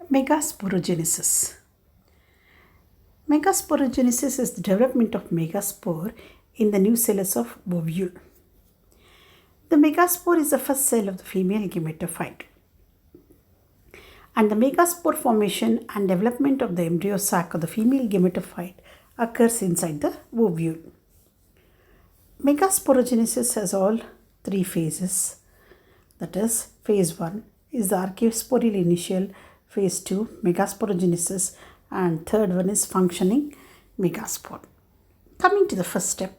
Megasporogenesis. Megasporogenesis is the development of megaspore in the nucellus of ovule. The megaspore is the first cell of the female gametophyte. And the megaspore formation and development of the embryo sac of the female gametophyte occurs inside the ovule. Megasporogenesis has all three phases. That is, phase 1 is the archisporal initial, phase 2 megasporogenesis, and third one is functioning megaspore. Coming to the first step,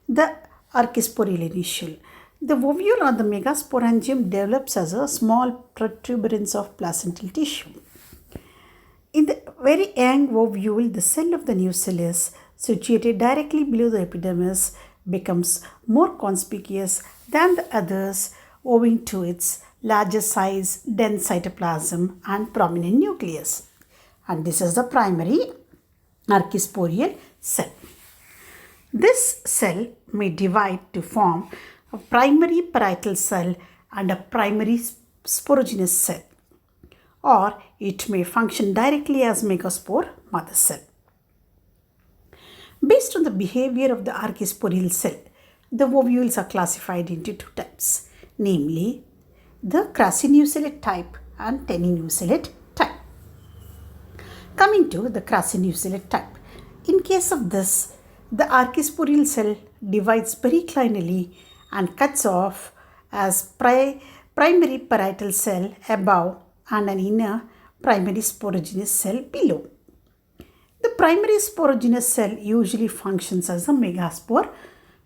the archisporal initial. The ovule or the megasporangium develops as a small protuberance of placental tissue. In the very young ovule, the cell of the nucellus situated directly below the epidermis becomes more conspicuous than the others owing to its larger size, dense cytoplasm and prominent nucleus. And this is the primary archisporal cell. This cell may divide to form a primary parietal cell and a primary sporogenous cell, or it may function directly as megaspore mother cell. Based on the behavior of the archisporal cell, the ovules are classified into two types, namely the crassinucellate type and teninucellate type. Coming to the crassinucellate type, in case of this, the archisporal cell divides periclinally and cuts off as primary parietal cell above and an inner primary sporogenous cell below. The primary sporogenous cell usually functions as a megaspore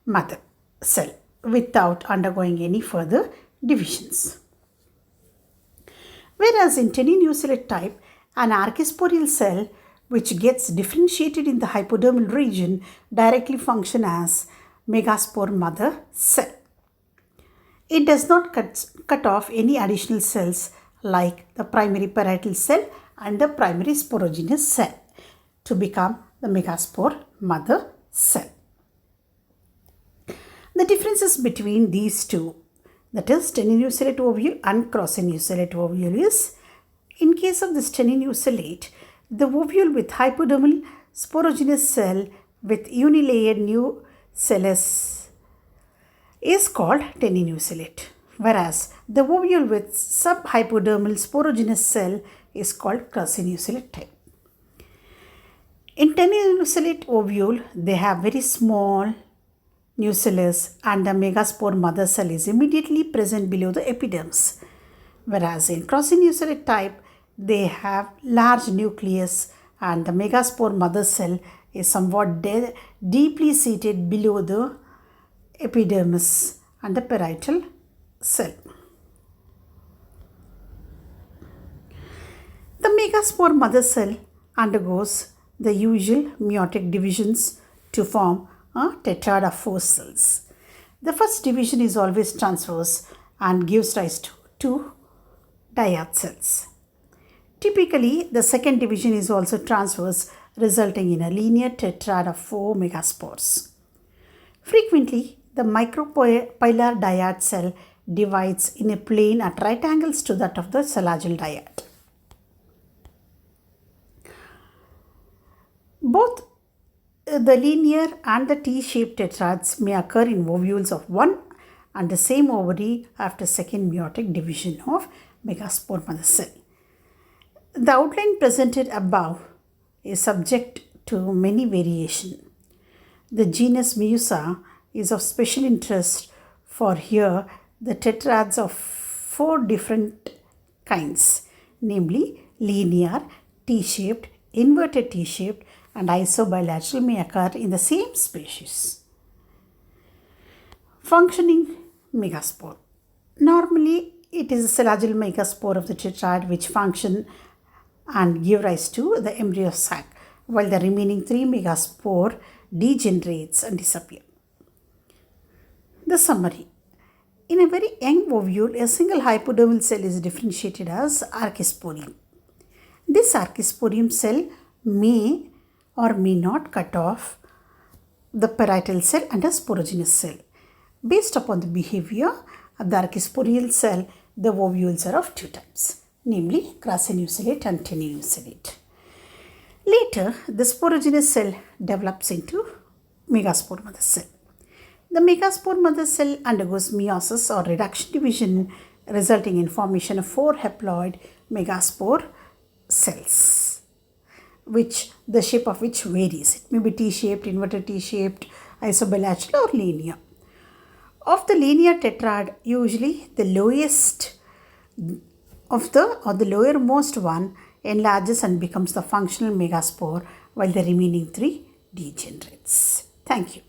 mother cell without undergoing any further divisions. Whereas in teninucellate type, an archisporal cell which gets differentiated in the hypodermal region directly function as megaspore mother cell. It does not cut off any additional cells like the primary parietal cell and the primary sporogenous cell to become the megaspore mother cell. The differences between these two, that is teninucellate ovule and crassinucellate ovule, is in case of this teninucellate, the ovule with hypodermal sporogenous cell with unilayered nucellus is called teninucellate, whereas the ovule with subhypodermal sporogenous cell is called crassinucellate type. In teninucellate ovule, they have very small nucellus and the megaspore mother cell is immediately present below the epidermis, whereas in crassinucellate type, they have large nucleus and the megaspore mother cell is somewhat deeply seated below the epidermis and the parietal cell. The megaspore mother cell undergoes the usual meiotic divisions to form a tetrad of 4 cells. The first division is always transverse and gives rise to 2 dyad cells. Typically, the second division is also transverse, resulting in a linear tetrad of 4 megaspores. Frequently, the micropilar dyad cell divides in a plane at right angles to that of the cellagil dyad. Both the linear and the T-shaped tetrads may occur in ovules of one and the same ovary after second meiotic division of megaspore mother cell. The outline presented above is subject to many variation. The genus Meiussa is of special interest, for here the tetrads of 4 different kinds, namely linear, T-shaped, inverted T-shaped and isobilateral may occur in the same species. Functioning megaspore. Normally, it is the cellagil megaspore of the tetrad which function and give rise to the embryo sac, while the remaining 3 megaspore degenerates and disappear. The summary. In a very young ovule, a single hypodermal cell is differentiated as archisporium. This archisporium cell may or may not cut off the parietal cell and a sporogenous cell. Based upon the behavior of the archisporial cell, the ovules are of 2 types, namely crassinucellate and teninucellate. Later, the sporogenous cell develops into megaspore mother cell. The megaspore mother cell undergoes meiosis or reduction division, resulting in formation of 4 haploid megaspore cells, which the shape of which varies. It may be T-shaped, inverted T-shaped, isobilateral or linear. Of the linear tetrad, usually the lowest the lowermost one enlarges and becomes the functional megaspore, while the remaining 3 degenerates. Thank you.